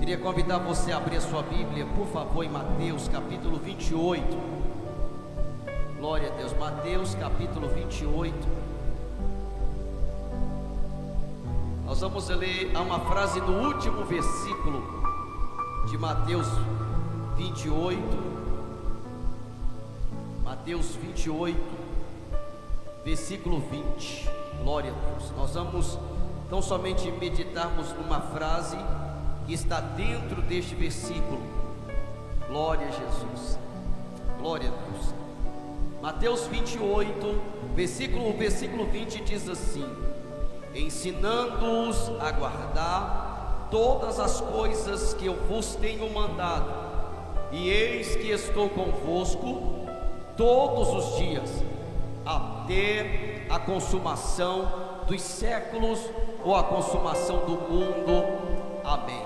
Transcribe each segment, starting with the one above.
Queria convidar você a abrir a sua Bíblia, por favor, em Mateus capítulo 28. Glória a Deus, Mateus capítulo 28. Nós vamos ler uma frase no último versículo de Mateus 28. Mateus 28, versículo 20. Glória a Deus. Nós vamos então somente meditarmos numa frase que está dentro deste versículo. Glória a Jesus. Glória a Deus. Mateus 28, versículo 20 diz assim: ensinando-os a guardar todas as coisas que eu vos tenho mandado, e eis que estou convosco todos os dias, até a consumação dos séculos, ou a consumação do mundo. Amém.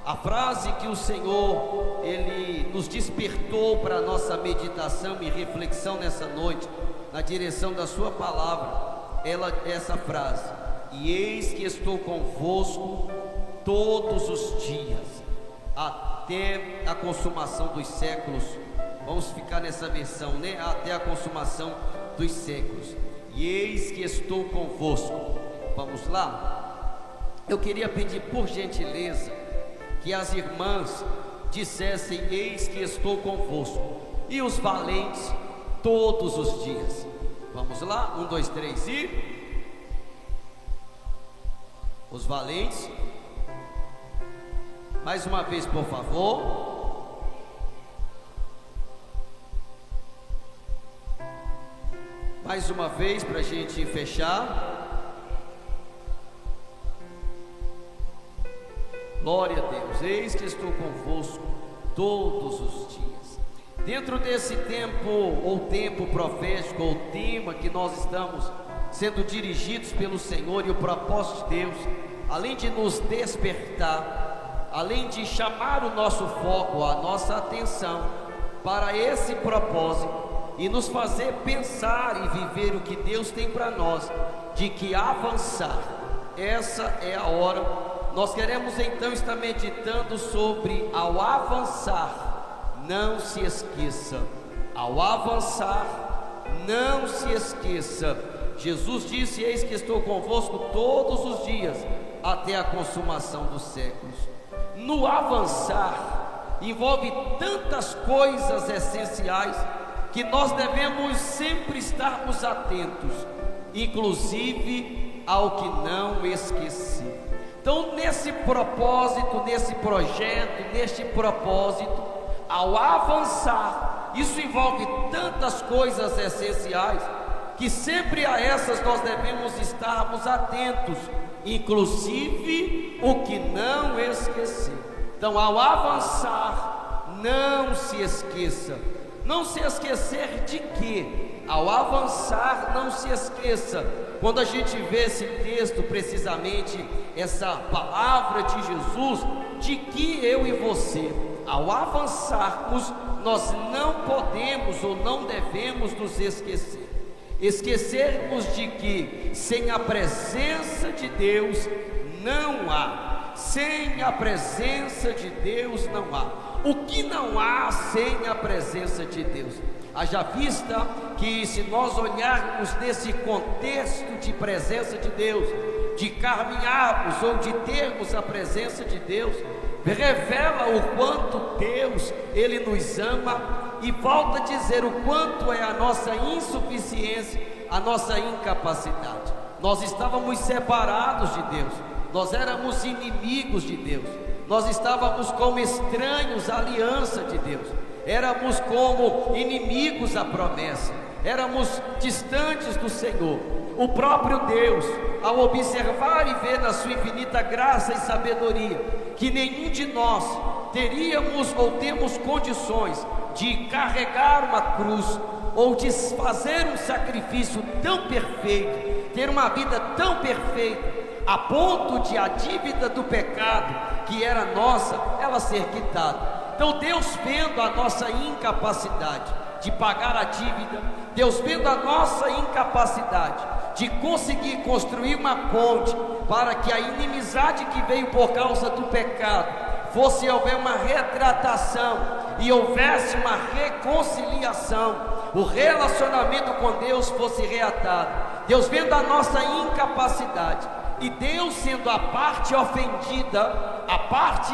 A frase que o Senhor, Ele nos despertou para a nossa meditação e reflexão nessa noite, na direção da sua palavra, essa frase: e eis que estou convosco todos os dias, até a consumação dos séculos. Vamos ficar nessa versão, né? Até a consumação dos séculos. E eis que estou convosco. Vamos lá? Eu queria pedir por gentileza que as irmãs dissessem: eis que estou convosco, e os valentes todos os dias. Vamos lá? 1, 2, 3 e... os valentes. Mais uma vez, por favor. Mais uma vez para a gente fechar. Glória a Deus. Eis que estou convosco todos os dias. Dentro desse tempo, ou tempo profético, ou tema que nós estamos sendo dirigidos pelo Senhor, e o propósito de Deus, além de nos despertar, além de chamar o nosso foco, a nossa atenção para esse propósito, e nos fazer pensar e viver o que Deus tem para nós, de que avançar, essa é a hora. Nós queremos então estar meditando sobre: ao avançar, não se esqueça. Ao avançar, não se esqueça. Jesus disse: eis que estou convosco todos os dias, até a consumação dos séculos. No avançar, envolve tantas coisas essenciais que nós devemos sempre estarmos atentos, inclusive ao que não esquecer. Então, nesse propósito, nesse projeto, neste propósito, ao avançar, isso envolve tantas coisas essenciais que sempre a essas nós devemos estarmos atentos, inclusive o que não esquecer. Então, ao avançar, não se esqueça. Não se esquecer de quê? Ao avançar, não se esqueça. Quando a gente vê esse texto, precisamente essa palavra de Jesus, de que eu e você, ao avançarmos, nós não podemos ou não devemos nos esquecer. Esquecermos de que sem a presença de Deus não há. Sem a presença de Deus não há. O que não há sem a presença de Deus? Haja vista que, se nós olharmos nesse contexto de presença de Deus, de caminharmos ou de termos a presença de Deus, revela o quanto Deus, Ele nos ama, e volta a dizer o quanto é a nossa insuficiência, a nossa incapacidade. Nós estávamos separados de Deus, nós éramos inimigos de Deus, nós estávamos como estranhos à aliança de Deus, éramos como inimigos à promessa, éramos distantes do Senhor. O próprio Deus, ao observar e ver na sua infinita graça e sabedoria que nenhum de nós teríamos ou temos condições de carregar uma cruz, ou de fazer um sacrifício tão perfeito, ter uma vida tão perfeita, a ponto de a dívida do pecado que era nossa, ela ser quitada. Então Deus, vendo a nossa incapacidade de pagar a dívida, Deus vendo a nossa incapacidade de conseguir construir uma ponte para que a inimizade que veio por causa do pecado fosse haver uma retratação e houvesse uma reconciliação, o relacionamento com Deus fosse reatado. Deus vendo a nossa incapacidade e Deus sendo a parte ofendida, a parte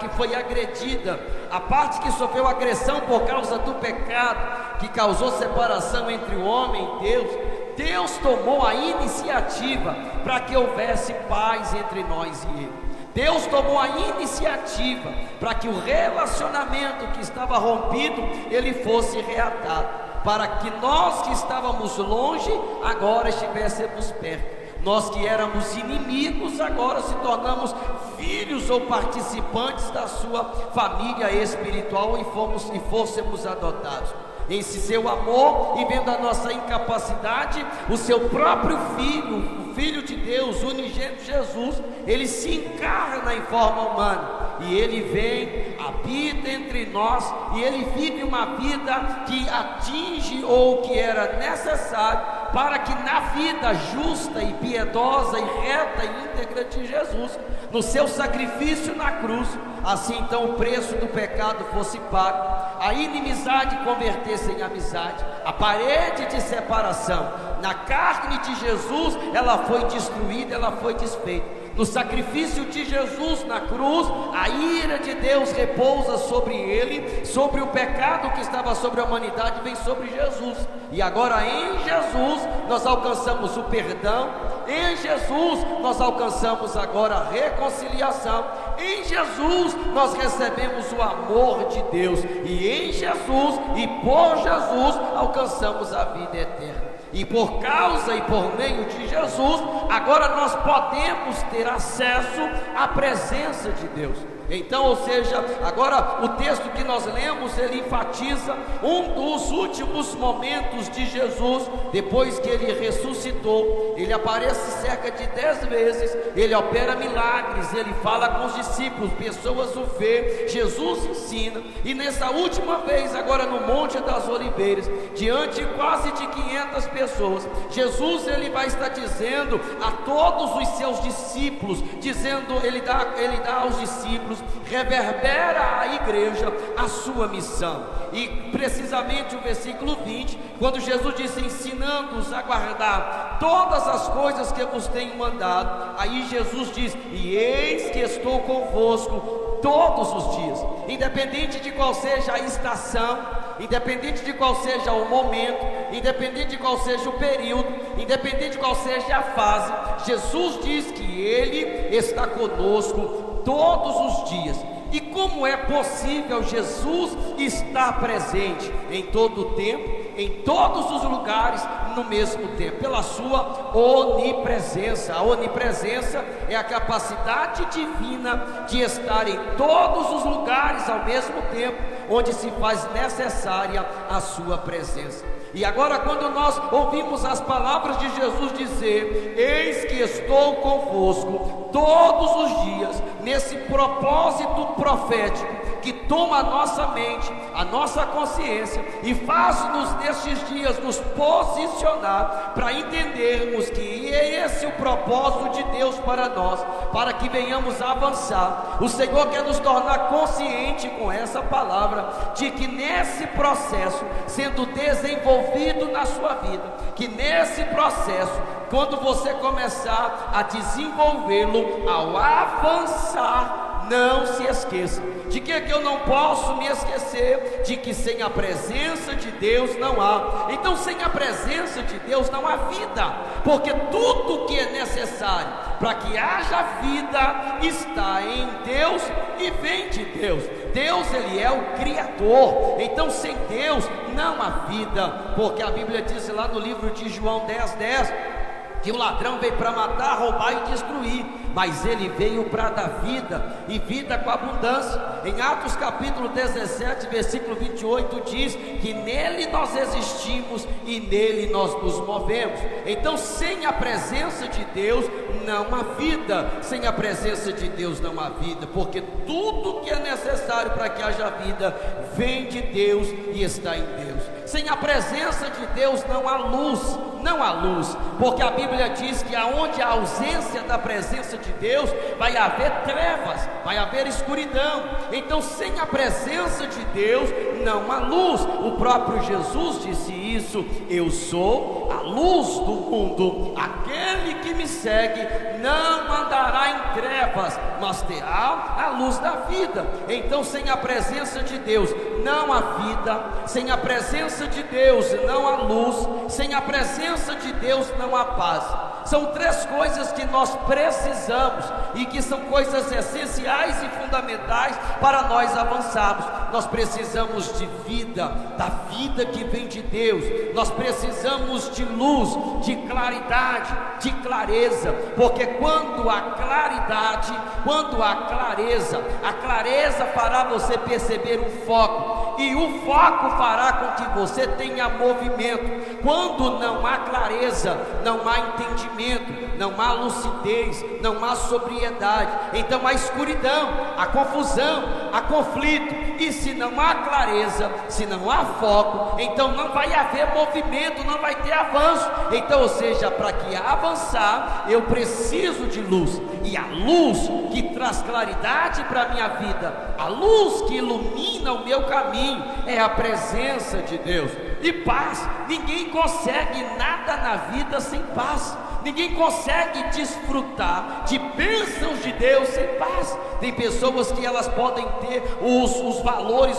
que foi agredida, a parte que sofreu agressão por causa do pecado, que causou separação entre o homem e Deus, Deus tomou a iniciativa para que houvesse paz entre nós e Ele. Deus tomou a iniciativa para que o relacionamento que estava rompido, ele fosse reatado, para que nós que estávamos longe, agora estivéssemos perto. Nós que éramos inimigos, agora se tornamos filhos ou participantes da sua família espiritual e fôssemos adotados. Em seu amor e vendo a nossa incapacidade, o seu próprio Filho, o Filho de Deus, o unigênito Jesus, ele se encarna em forma humana e ele vem, habita entre nós e ele vive uma vida que atinge ou que era necessário para que na vida justa e piedosa e reta e íntegra de Jesus, no seu sacrifício na cruz, assim então o preço do pecado fosse pago, a inimizade convertesse em amizade, a parede de separação na carne de Jesus, ela foi destruída, ela foi desfeita. No sacrifício de Jesus na cruz, a ira de Deus repousa sobre ele, sobre o pecado que estava sobre a humanidade, vem sobre Jesus. E agora em Jesus nós alcançamos o perdão, em Jesus nós alcançamos agora a reconciliação, em Jesus nós recebemos o amor de Deus, e em Jesus e por Jesus alcançamos a vida eterna. E por causa e por meio de Jesus, agora nós podemos ter acesso à presença de Deus. Então, ou seja, agora o texto que nós lemos, ele enfatiza um dos últimos momentos de Jesus, depois que ele ressuscitou. Ele aparece cerca de 10 vezes, ele opera milagres, ele fala com os discípulos, pessoas o vê, Jesus ensina, e nessa última vez, agora no Monte das Oliveiras, diante quase de 500 pessoas, Jesus ele vai estar dizendo a todos os seus discípulos, dizendo, ele dá aos discípulos, reverbera à igreja a sua missão. E precisamente o versículo 20, quando Jesus disse, ensinando-os a guardar todas as coisas que vos tenho mandado, aí Jesus diz, e eis que estou convosco todos os dias, independente de qual seja a estação, independente de qual seja o momento, independente de qual seja o período, independente de qual seja a fase, Jesus diz que Ele está conosco todos os dias. E como é possível Jesus estar presente em todo o tempo, em todos os lugares, no mesmo tempo? Pela sua onipresença. A onipresença é a capacidade divina de estar em todos os lugares ao mesmo tempo, onde se faz necessária a sua presença. E agora, quando nós ouvimos as palavras de Jesus dizer, eis que estou convosco todos os dias, nesse propósito profético que toma a nossa mente, a nossa consciência e faz-nos nestes dias nos posicionar para entendermos que é esse o propósito de Deus para nós, para que venhamos avançar. O Senhor quer nos tornar consciente com essa palavra de que nesse processo sendo desenvolvido na sua vida, que nesse processo, quando você começar a desenvolvê-lo, ao avançar, não se esqueça de que eu não posso me esquecer de que sem a presença de Deus não há. Então, sem a presença de Deus não há vida, porque tudo que é necessário para que haja vida está em Deus e vem de Deus. Deus, Ele é o Criador. Então, sem Deus não há vida, porque a Bíblia diz lá no livro de João 10:10 que o ladrão veio para matar, roubar e destruir, mas ele veio para dar vida, e vida com abundância. Em Atos capítulo 17, versículo 28 diz que nele nós existimos e nele nós nos movemos. Então, sem a presença de Deus não há vida, sem a presença de Deus não há vida, porque tudo que é necessário para que haja vida vem de Deus e está em Deus. Sem a presença de Deus não há luz, não há luz, porque a Bíblia diz que aonde há ausência da presença de Deus, vai haver trevas, vai haver escuridão. Então, sem a presença de Deus, não há luz. O próprio Jesus disse isso: eu sou a luz do mundo, aquele que me segue não andará em trevas, mas terá a luz da vida. Então, sem a presença de Deus não há vida, sem a presença de Deus não há luz, sem a presença de Deus não há paz. São três coisas que nós precisamos e que são coisas essenciais e fundamentais para nós avançarmos. Nós precisamos de vida, da vida que vem de Deus. Nós precisamos de luz, de claridade, de clareza, porque quando há claridade, quando há clareza, a clareza fará você perceber um foco, e o foco fará com que você tenha movimento. Quando não há clareza, não há entendimento, não há lucidez, não há sobriedade. Então há escuridão, há confusão, há conflito. E se não há clareza, se não há foco, então não vai haver movimento, não vai ter avanço. Então, ou seja, para que avançar, eu preciso de luz. E a luz que traz claridade para a minha vida, a luz que ilumina o meu caminho, é a presença de Deus. E paz, ninguém consegue nada na vida sem paz. Ninguém consegue desfrutar de bênçãos de Deus sem paz. Tem pessoas que elas podem ter os valores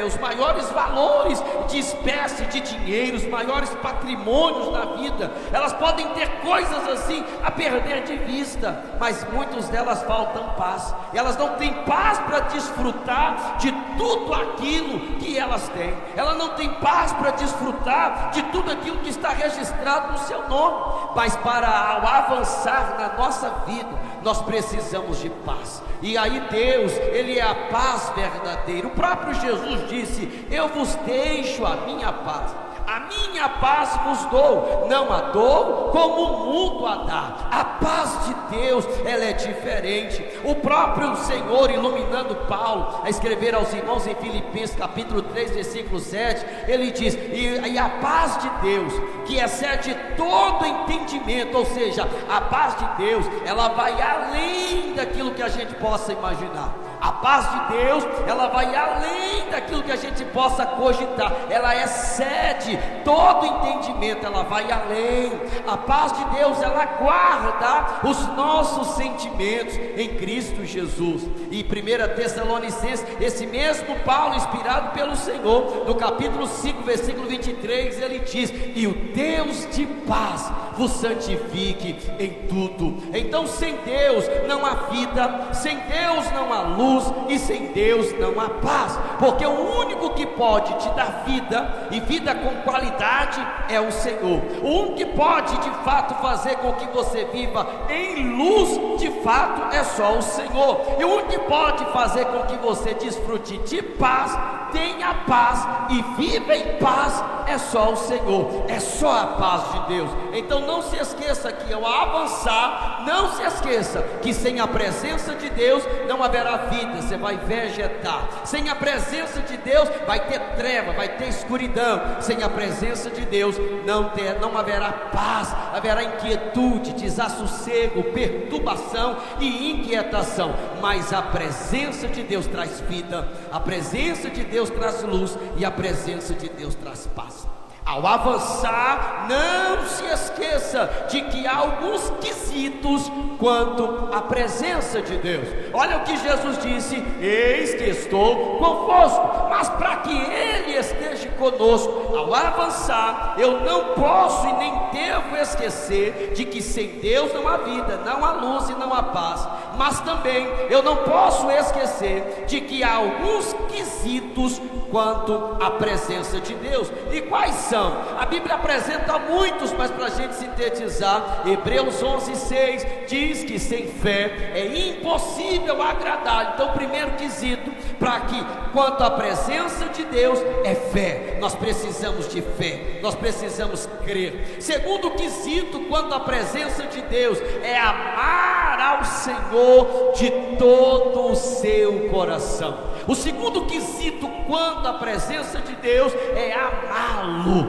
os maiores valores de espécie, de dinheiro, os maiores patrimônios na vida. Elas podem ter coisas assim a perder de vista, mas muitas delas faltam paz. Elas não têm paz para desfrutar de tudo aquilo que elas têm. Ela não tem paz para desfrutar de tudo aquilo que está registrado no seu nome. Mas para ao avançar na nossa vida, nós precisamos de paz. E aí Deus, Ele é a paz verdadeira. O próprio Jesus disse: eu vos deixo a minha paz, a minha paz vos dou, não a dou como o mundo a dá. A paz de Deus, ela é diferente. O próprio Senhor, iluminando Paulo a escrever aos irmãos em Filipenses capítulo 3 versículo 7, ele diz: e a paz de Deus, que excede todo entendimento, ou seja, a paz de Deus, ela vai além daquilo que a gente possa imaginar. A paz de Deus, ela vai além daquilo que a gente possa cogitar. Ela excede todo entendimento, ela vai além. A paz de Deus, ela guarda os nossos sentimentos em Cristo Jesus. E 1 Tessalonicenses, esse mesmo Paulo, inspirado pelo Senhor, no capítulo 5, versículo 23, ele diz: e o Deus de paz vos santifique em tudo. Então, sem Deus não há vida, sem Deus não há luz, e sem Deus não há paz, porque o único que pode te dar vida, e vida com qualidade, é o Senhor. O único que pode de fato fazer com que você viva em luz, de fato, é só o Senhor. E o único que pode fazer com que você desfrute de paz, tenha paz e viva em paz, é só o Senhor, é só a paz de Deus. Então não se esqueça que ao avançar, não se esqueça que sem a presença de Deus não haverá vida, você vai vegetar. Sem a presença de Deus vai ter treva, vai ter escuridão. Sem a presença de Deus não haverá paz, haverá inquietude, desassossego, perturbação e inquietação. Mas a presença de Deus traz vida, a presença de Deus traz luz e a presença de Deus traz paz. Ao avançar, não se esqueça de que há alguns quesitos quanto à presença de Deus. Olha o que Jesus disse: eis que estou convosco, mas para que Ele esteja conosco, ao avançar, eu não posso e nem devo esquecer de que sem Deus não há vida, não há luz e não há paz. Mas também eu não posso esquecer de que há alguns quesitos quanto à presença de Deus. E quais são? A Bíblia apresenta muitos, mas para a gente sintetizar, Hebreus 11:6 diz que sem fé é impossível agradar. Então o primeiro quesito, para que quanto à presença de Deus, é fé. Nós precisamos de fé, nós precisamos crer. Segundo quesito, quanto à presença de Deus, é amar ao Senhor de todo o seu coração. O segundo quesito quanto à presença de Deus é amá-lo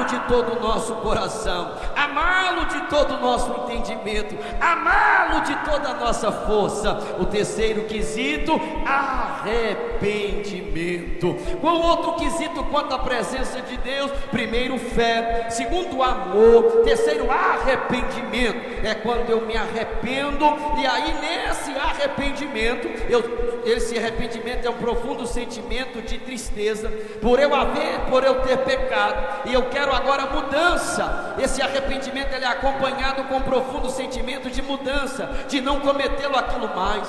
de todo o nosso coração, amá-lo de todo o nosso entendimento, amá-lo de toda a nossa força. O terceiro quesito, arrependimento. Qual outro quesito quanto à presença de Deus? Primeiro, fé. Segundo, amor. Terceiro, arrependimento. É quando eu me arrependo, e aí nesse arrependimento, esse arrependimento é um profundo sentimento de tristeza por eu ter pecado, e eu quero agora mudança. Esse arrependimento ele é acompanhado com um profundo sentimento de mudança, de não cometê-lo aquilo mais.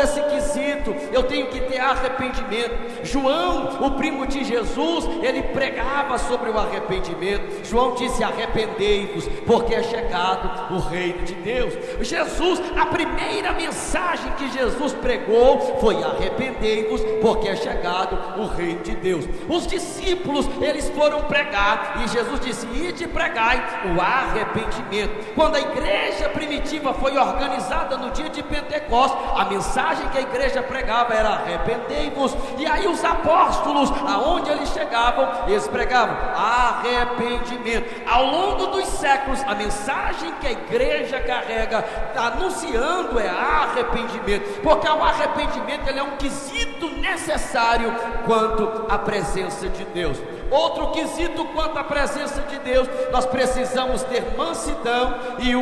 Esse quesito, eu tenho que ter arrependimento. João, o primo de Jesus, ele pregava sobre o arrependimento. João disse: arrependei-vos, porque é chegado o reino de Deus. Jesus, a primeira mensagem que Jesus pregou foi: arrependei-vos, porque é chegado o reino de Deus. Os discípulos, eles foram pregar, e Jesus disse: ide e pregai o arrependimento. Quando a igreja primitiva foi organizada no dia de Pentecostes, a mensagem que a igreja pregava era: arrependei-vos. E aí os apóstolos, aonde eles chegavam, eles pregavam arrependimento. Ao longo dos séculos, a mensagem que a igreja carrega, anunciando, é arrependimento, porque o arrependimento ele é um quesito necessário quanto à presença de Deus. Outro quesito quanto à presença de Deus, nós precisamos ter mansidão e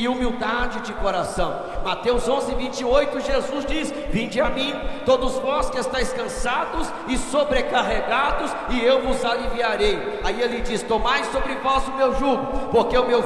humildade de coração. Mateus 11:28, Jesus diz: vinde a mim, todos vós que estáis cansados e sobrecarregados, e eu vos aliviarei. Aí ele diz: tomai sobre vós o meu jugo, porque o meu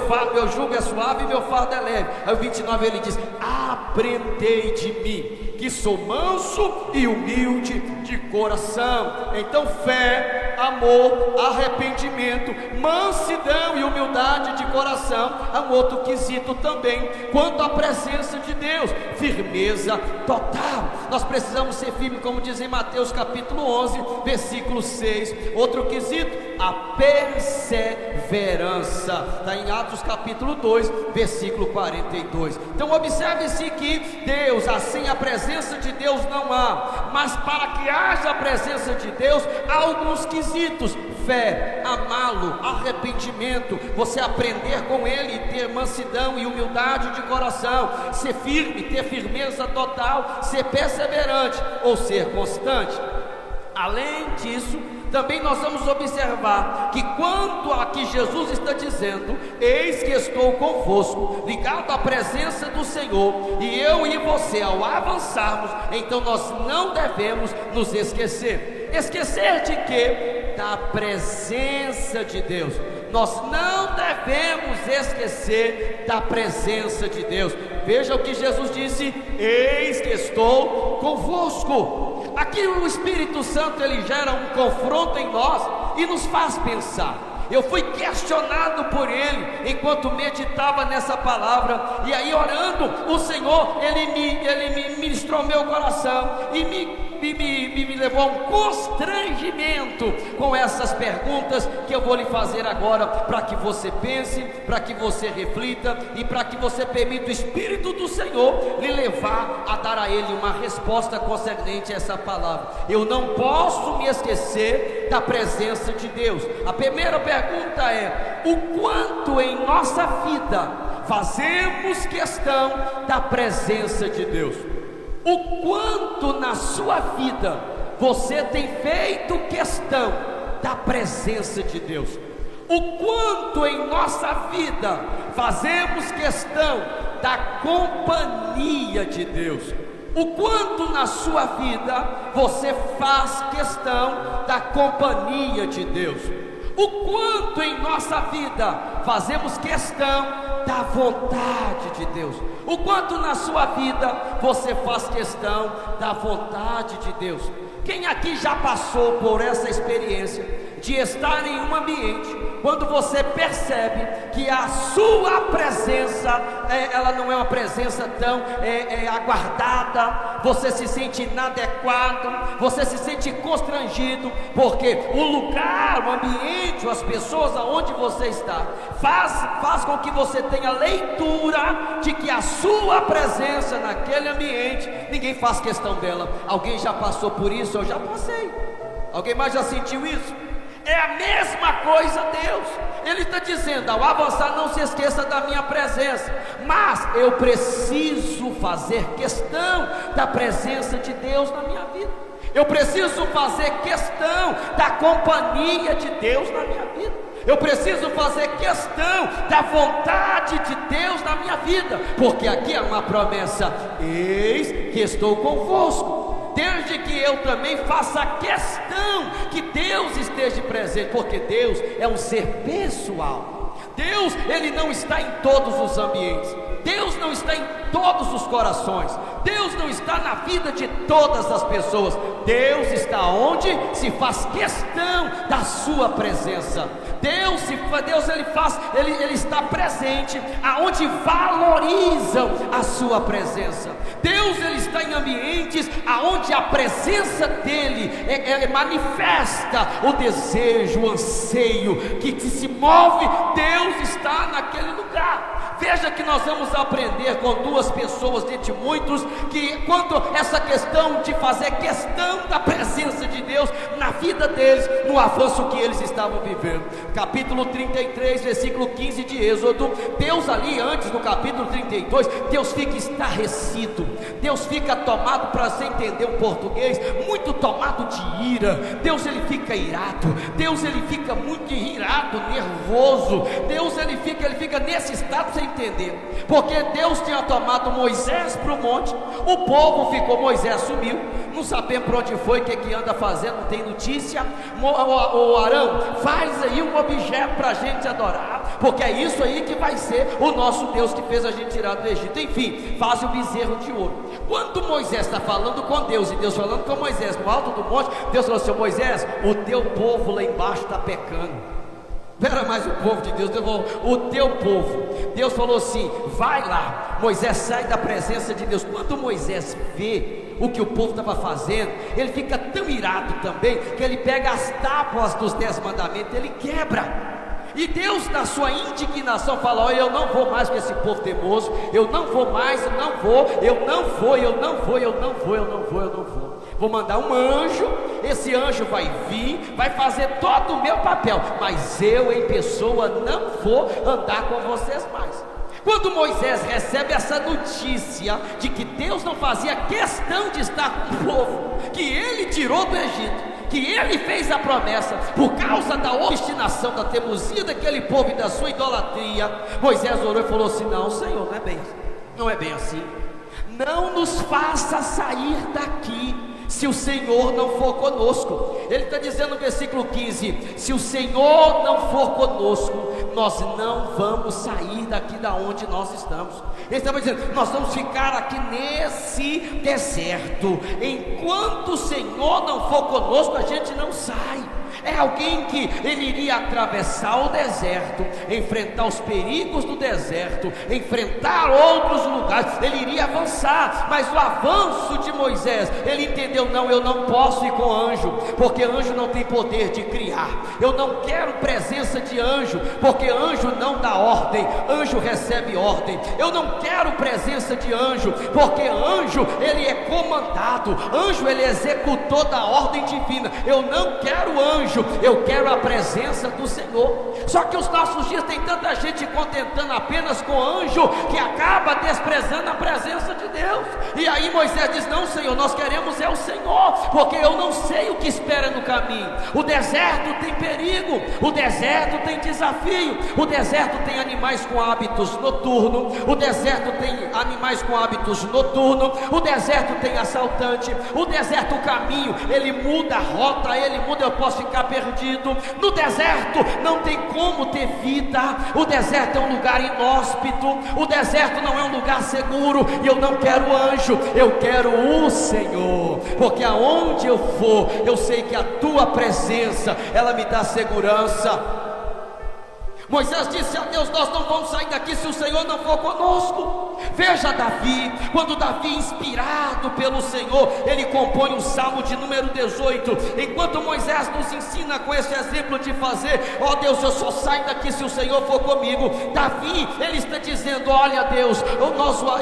jugo é suave e meu fardo é leve. Aí o 29 ele diz: aprendei de mim, que sou manso e humilde de coração. Então, fé, amor, arrependimento, mansidão e humildade de coração. Há um outro quesito também quanto à presença de Deus: firmeza total. Nós precisamos ser firmes, como diz em Mateus capítulo 11, versículo 6. Outro quesito, a perseverança, está em Atos capítulo 2, versículo 42. Então observe-se que Deus, assim a presença de Deus não há, mas para que haja a presença de Deus, há alguns quesitos: fé, amá-lo, arrependimento, você aprender com Ele, ter mansidão e humildade de coração, ser firme, ter firmeza total, ser perseverante ou ser constante. Além disso, também nós vamos observar que quando aqui Jesus está dizendo: eis que estou convosco, ligado à presença do Senhor, e eu e você, ao avançarmos, então nós não devemos nos esquecer. Esquecer de quê? Da presença de Deus. Nós não devemos esquecer da presença de Deus. Veja o que Jesus disse: eis que estou convosco. Aqui o Espírito Santo ele gera um confronto em nós e nos faz pensar. Eu fui questionado por ele enquanto meditava nessa palavra, e aí orando, o Senhor ele me ministrou meu coração e me levou a um constrangimento com essas perguntas que eu vou lhe fazer agora, para que você pense, para que você reflita e para que você permita o Espírito do Senhor lhe levar a dar a ele uma resposta concernente a essa palavra. Eu não posso me esquecer da presença de Deus. A primeira pergunta é: o quanto em nossa vida fazemos questão da presença de Deus? O quanto na sua vida você tem feito questão da presença de Deus? O quanto em nossa vida fazemos questão da companhia de Deus? O quanto na sua vida você faz questão da companhia de Deus? O quanto em nossa vida fazemos questão da vontade de Deus? O quanto na sua vida você faz questão da vontade de Deus? Quem aqui já passou por essa experiência de estar em um ambiente quando você percebe que a sua presença ela não é uma presença tão aguardada, você se sente inadequado, você se sente constrangido, porque o lugar, o ambiente, as pessoas aonde você está, faz com que você tenha leitura de que a sua presença naquele ambiente, ninguém faz questão dela. Alguém já passou por isso? Eu já passei. Alguém mais já sentiu isso? É a mesma coisa Deus. Ele está dizendo: ao avançar, não se esqueça da minha presença, mas eu preciso fazer questão da presença de Deus na minha vida. Eu preciso fazer questão da companhia de Deus na minha vida. Eu preciso fazer questão da vontade de Deus na minha vida, porque aqui é uma promessa: eis que estou convosco, desde que eu também faça questão que Deus esteja presente, porque Deus é um ser pessoal. Deus, Ele não está em todos os ambientes, Deus não está em todos os corações, Deus não está na vida de todas as pessoas. Deus está onde se faz questão da sua presença. Deus ele está presente aonde valorizam a sua presença. Deus, ele está em ambientes aonde a presença dele manifesta o desejo, o anseio que se move. Deus está naquele lugar. Veja que nós vamos aprender com duas pessoas dentre muitos, que quanto essa questão de fazer questão da presença de Deus na vida deles, no avanço que eles estavam vivendo. Capítulo 33, versículo 15 de Êxodo. Deus ali antes do capítulo 32, Deus fica estarrecido, Deus fica tomado, para você entender o português, muito tomado de ira. Deus, ele fica irado, Deus, ele fica muito irado, nervoso. Deus, ele fica nesse estado sem entender, porque Deus tinha tomado Moisés para o monte, o povo ficou, Moisés sumiu, não sabemos para onde foi, o que anda fazendo, não tem notícia. O Arão, faz aí um objeto para a gente adorar, porque é isso aí que vai ser o nosso Deus que fez a gente tirar do Egito. Enfim, faz o bezerro de ouro. Quando Moisés está falando com Deus, e Deus falando com Moisés no alto do monte, Deus falou assim: Moisés, o teu povo lá embaixo está pecando. Não era mais o povo de Deus, Deus falou: o teu povo. Deus falou assim: vai lá. Moisés sai da presença de Deus. Quando Moisés vê o que o povo estava fazendo, ele fica tão irado também, que ele pega as tábuas dos 10 mandamentos, ele quebra. E Deus, na sua indignação, fala: olha, eu não vou mais com esse povo teimoso, eu não vou mais, eu não vou. Vou mandar um anjo, esse anjo vai vir, vai fazer todo o meu papel, mas eu em pessoa não vou andar com vocês mais. Quando Moisés recebe essa notícia de que Deus não fazia questão de estar com o povo, que ele tirou do Egito, que ele fez a promessa, por causa da obstinação, da teimosia daquele povo e da sua idolatria, Moisés orou e falou assim: não, Senhor, não é bem assim. Não nos faça sair daqui se o Senhor não for conosco. Ele está dizendo no versículo 15: se o Senhor não for conosco, nós não vamos sair daqui da onde nós estamos. Ele estava dizendo: nós vamos ficar aqui nesse deserto, enquanto o Senhor não for conosco, a gente não sai. É alguém que ele iria atravessar o deserto, enfrentar os perigos do deserto, enfrentar outros lugares, ele iria avançar. Mas o avanço de Moisés, ele entendeu: não, eu não posso ir com anjo, porque anjo não tem poder de criar. Eu não quero presença de anjo, porque anjo não dá ordem, anjo recebe ordem. Eu não quero presença de anjo, porque anjo ele é comandado, anjo ele é executor da ordem divina. Eu não quero anjo, eu quero a presença do Senhor. Só que os nossos dias tem tanta gente contentando apenas com anjo, que acaba desprezando a presença de Deus. E aí Moisés diz: não, Senhor, nós queremos é o Senhor, porque eu não sei o que espera no caminho. O deserto tem perigo, o deserto tem desafio, o deserto tem animais com hábitos noturnos, o deserto tem animais com hábitos noturnos, o deserto tem assaltante, o deserto, o caminho, ele muda a rota, ele muda, eu posso ficar perdido. No deserto não tem como ter vida, o deserto é um lugar inóspito, o deserto não é um lugar seguro. E eu não quero anjo, eu quero o Senhor, porque aonde eu for, eu sei que a tua presença, ela me dá segurança. Moisés disse a Deus: nós não vamos sair daqui se o Senhor não for conosco. Veja Davi, quando Davi, inspirado pelo Senhor, ele compõe o Salmo de número 18, enquanto Moisés nos ensina com esse exemplo de fazer: ó Deus, eu só saio daqui se o Senhor for comigo. Davi, ele está dizendo: olha Deus,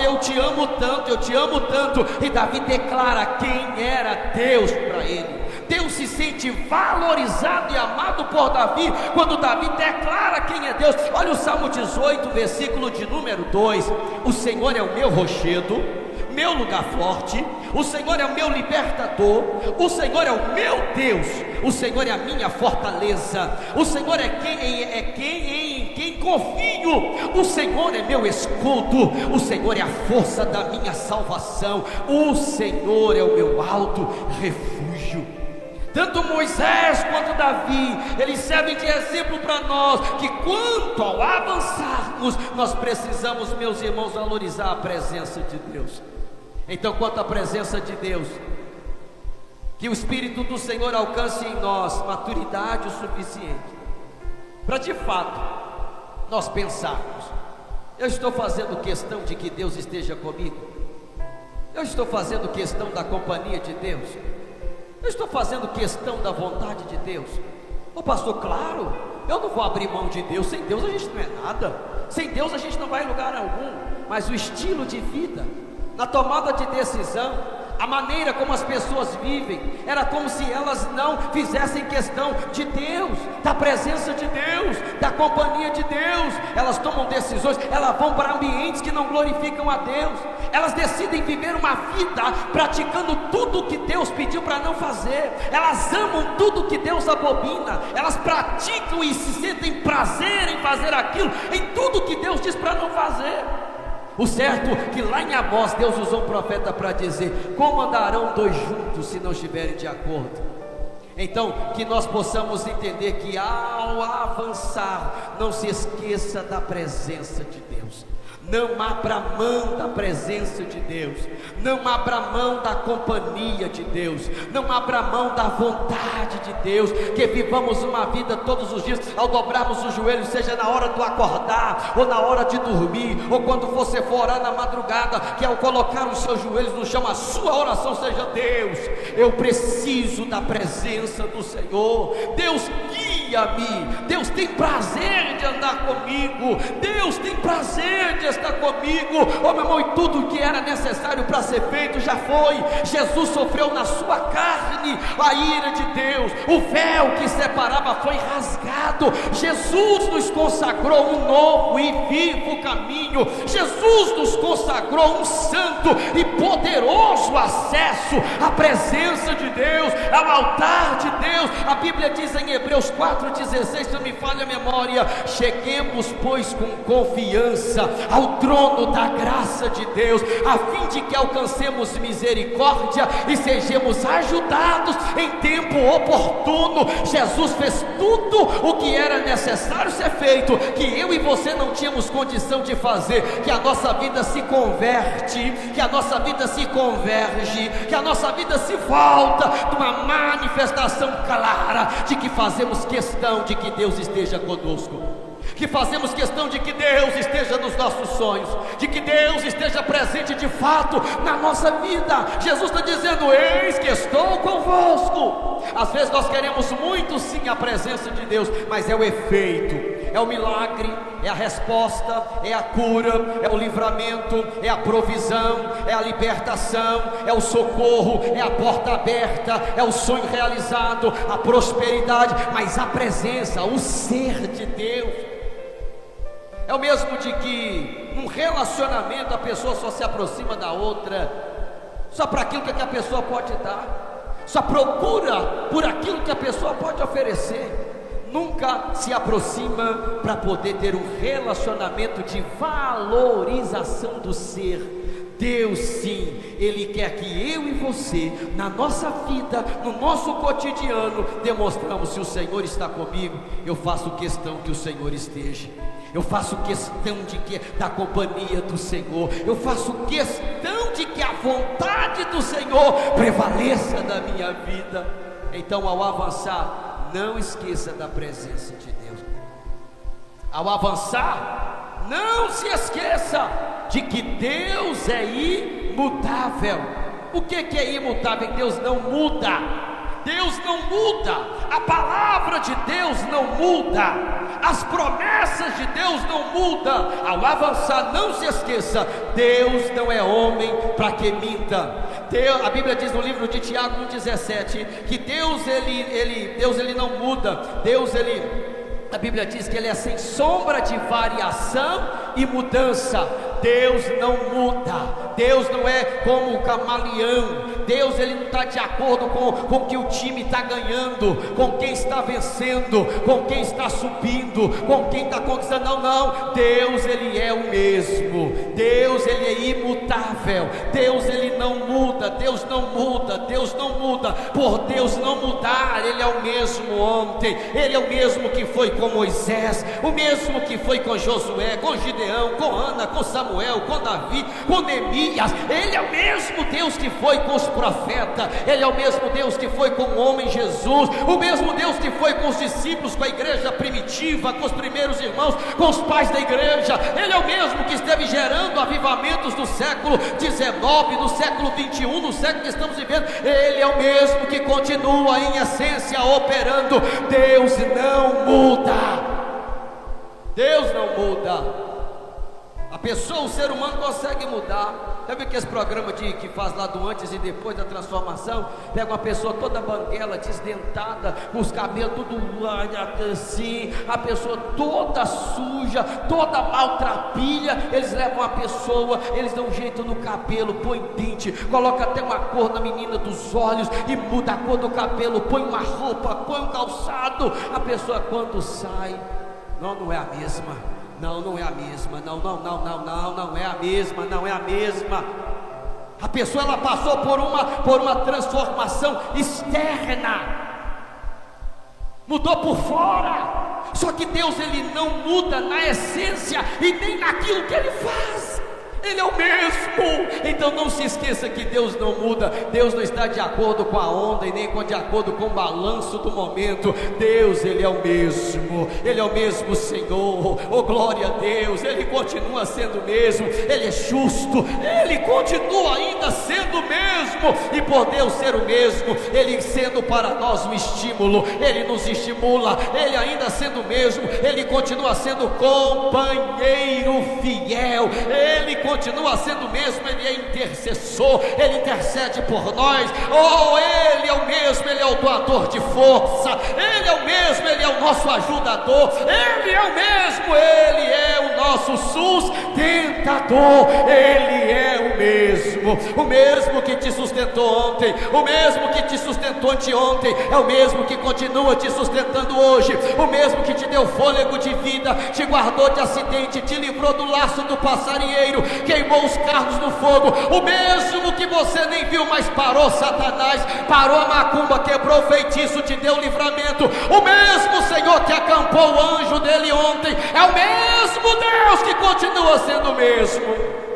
eu te amo tanto, eu te amo tanto. E Davi declara quem era Deus para ele. Deus se sente valorizado e amado por Davi quando Davi declara quem é Deus. Olha o Salmo 18, versículo de número 2: o Senhor é o meu rochedo, meu lugar forte, o Senhor é o meu libertador, o Senhor é o meu Deus, o Senhor é a minha fortaleza, o Senhor em quem confio, o Senhor é meu escudo, o Senhor é a força da minha salvação, o Senhor é o meu alto refúgio. Tanto Moisés quanto Davi, eles servem de exemplo para nós, que quanto ao avançarmos, nós precisamos, meus irmãos, valorizar a presença de Deus. Então, quanto à presença de Deus, que o Espírito do Senhor alcance em nós maturidade o suficiente, para de fato, nós pensarmos: eu estou fazendo questão de que Deus esteja comigo? Eu estou fazendo questão da companhia de Deus? Eu estou fazendo questão da vontade de Deus? Ô pastor, claro, eu não vou abrir mão de Deus. Sem Deus a gente não é nada, sem Deus a gente não vai em lugar algum. Mas o estilo de vida, na tomada de decisão, a maneira como as pessoas vivem, era como se elas não fizessem questão de Deus, da presença de Deus, da companhia de Deus. Elas tomam decisões, elas vão para ambientes que não glorificam a Deus, elas decidem viver uma vida praticando tudo que Deus pediu para não fazer, elas amam tudo que Deus abomina, elas praticam e se sentem prazer em fazer aquilo, em tudo que Deus diz para não fazer. O certo é que lá em Amós, Deus usou um profeta para dizer: como andarão dois juntos se não estiverem de acordo? Então, que nós possamos entender que ao avançar, não se esqueça da presença de Deus. Não abra mão da presença de Deus, não abra mão da companhia de Deus, não abra mão da vontade de Deus. Que vivamos uma vida todos os dias, ao dobrarmos os joelhos, seja na hora do acordar, ou na hora de dormir, ou quando você for orar na madrugada, que ao colocar os seus joelhos no chão, a sua oração seja: Deus, eu preciso da presença do Senhor. Deus, guia-me. Deus tem prazer de andar comigo, Deus tem prazer de está comigo. Oh meu irmão, e tudo que era necessário para ser feito já foi. Jesus sofreu na sua carne a ira de Deus, o véu que separava foi rasgado. Jesus nos consagrou um novo e vivo caminho. Jesus nos consagrou um santo e poderoso acesso à presença de Deus, ao altar de Deus. A Bíblia diz em Hebreus 4,16, se não me falha a memória: cheguemos pois com confiança ao trono da graça de Deus, a fim de que alcancemos misericórdia e sejamos ajudados em tempo oportuno. Jesus fez tudo o que era necessário ser feito, que eu e você não tínhamos condição de fazer. Que a nossa vida se converte, que a nossa vida se converge, que a nossa vida se volta de uma manifestação clara de que fazemos questão de que Deus esteja conosco, que fazemos questão de que Deus esteja nos nossos sonhos, de que Deus esteja presente de fato na nossa vida. Jesus está dizendo: eis que estou convosco. Às vezes nós queremos muito sim a presença de Deus, mas é o efeito, é o milagre, é a resposta, é a cura, é o livramento, é a provisão, é a libertação, é o socorro, é a porta aberta, é o sonho realizado, a prosperidade. Mas a presença, o ser de Deus, é o mesmo de que num relacionamento a pessoa só se aproxima da outra só para aquilo que a pessoa pode dar, só procura por aquilo que a pessoa pode oferecer, nunca se aproxima para poder ter um relacionamento de valorização do ser. Deus sim, Ele quer que eu e você, na nossa vida, no nosso cotidiano, demonstramos: se o Senhor está comigo, eu faço questão que o Senhor esteja. Eu faço questão de que da companhia do Senhor, eu faço questão de que a vontade do Senhor prevaleça na minha vida. Então, ao avançar, não esqueça da presença de Deus. Ao avançar, não se esqueça de que Deus é imutável. O que é imutável? Deus não muda. Deus não muda, a palavra de Deus não muda, as promessas de Deus não mudam. Ao avançar, não se esqueça, Deus não é homem para que minta. A Bíblia diz no livro de Tiago 1,17 que Deus ele não muda. A Bíblia diz que Ele é sem sombra de variação e mudança. Deus não muda, Deus não é como o camaleão. Deus ele não está de acordo com que o time está ganhando, com quem está vencendo, com quem está subindo, com quem está conquistando. Não, Deus ele é o mesmo. Deus ele é imutável. Deus ele não muda. Deus não muda. Deus não muda. Por Deus não mudar, Ele é o mesmo ontem. Ele é o mesmo que foi com Moisés, o mesmo que foi com Josué, com Gideão, com Ana, com Samuel, com Davi, com Neemias. Ele é o mesmo Deus que foi com os profetas. Ele é o mesmo Deus que foi com o homem Jesus, o mesmo Deus que foi com os discípulos, com a igreja primitiva, com os primeiros irmãos, com os pais da igreja. Ele é o mesmo que esteve gerando avivamentos no século 19, no século 21, no século que estamos vivendo. Ele é o mesmo que continua em essência operando. Deus não muda. Deus não muda. A pessoa, o ser humano consegue mudar. Sabe que esse programa que faz lá do antes e depois da transformação? Pega uma pessoa toda banguela, desdentada, com os cabelos tudo assim, a pessoa toda suja, toda maltrapilha. Eles levam a pessoa, eles dão um jeito no cabelo, põe dente, coloca até uma cor na menina dos olhos e muda a cor do cabelo, põe uma roupa, põe um calçado. A pessoa quando sai, não é a mesma. Não é a mesma, não é a mesma, não é a mesma. A pessoa ela passou por uma transformação externa, mudou por fora. Só que Deus ele não muda na essência e nem naquilo que Ele faz. Ele é o mesmo. Então não se esqueça que Deus não muda. Deus não está de acordo com a onda e nem de acordo com o balanço do momento. Deus ele é o mesmo. Ele é o mesmo Senhor. Oh glória a Deus. Ele continua sendo o mesmo. Ele é justo. Ele continua ainda sendo o mesmo. E por Deus ser o mesmo, Ele sendo para nós um estímulo, Ele nos estimula. Ele ainda sendo o mesmo, Ele continua sendo companheiro fiel. Ele continua sendo o mesmo. Ele é intercessor, Ele intercede por nós. Oh, Ele é o mesmo. Ele é o doador de força. Ele é o mesmo. Ele é o nosso ajudador. Ele é o mesmo. Ele é o nosso sustentador. Ele é o mesmo que te sustentou ontem, o mesmo que te sustentou anteontem, é o mesmo que continua te sustentando hoje, o mesmo que te deu fôlego de vida, te guardou de acidente, te livrou do laço do passarinheiro, queimou os carros no fogo, o mesmo que você nem viu, mas parou Satanás, parou a macumba, quebrou o feitiço, te deu livramento. O mesmo Senhor que acampou o anjo dele ontem, é o mesmo Deus que continua sendo o mesmo.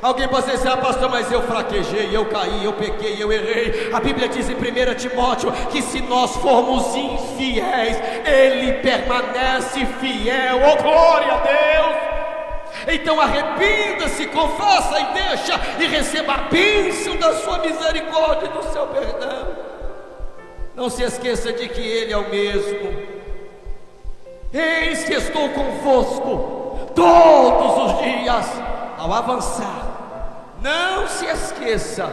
Alguém pode dizer, pastor, mas eu fraquejei, eu caí, eu pequei, eu errei. A Bíblia diz em 1 Timóteo que se nós formos infiéis, Ele permanece fiel. Oh glória a Deus! Então arrependa-se, confessa e deixa, e receba a bênção da sua misericórdia e do seu perdão. Não se esqueça de que Ele é o mesmo. Eis que estou convosco todos os dias. Ao avançar, não se esqueça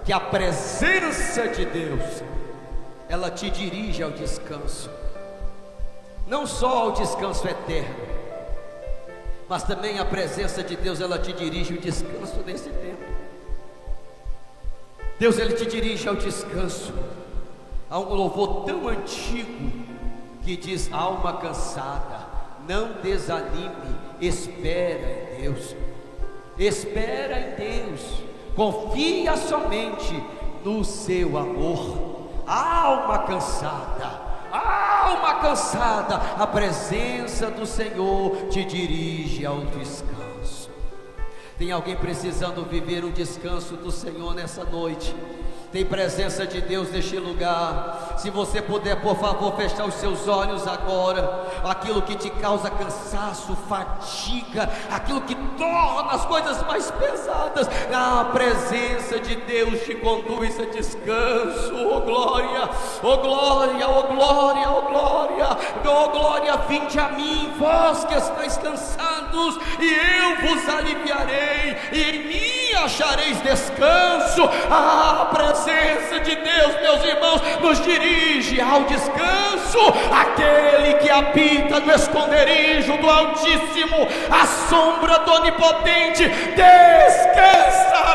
que a presença de Deus, ela te dirige ao descanso, não só ao descanso eterno, mas também a presença de Deus, ela te dirige ao descanso nesse tempo. Deus, ele te dirige ao descanso. Há um louvor tão antigo que diz: alma cansada, não desanime, espera em Deus. Espera em Deus, confia somente no seu amor. Alma cansada, a presença do Senhor te dirige ao descanso. Tem alguém precisando viver um descanso do Senhor nessa noite? Tem presença de Deus neste lugar. Se você puder, por favor, fechar os seus olhos agora. Aquilo que te causa cansaço, fadiga, aquilo que torna as coisas mais pesadas, a presença de Deus te conduz a descanso. Oh glória, oh glória, oh glória, oh glória, oh glória. Vinde a mim, vós que estáis cansados, e eu vos aliviarei, e em mim achareis descanso. A presença de Deus, meus irmãos, nos dirige ao descanso. Aquele que habita no esconderijo do Altíssimo, a sombra do Onipotente, descansará.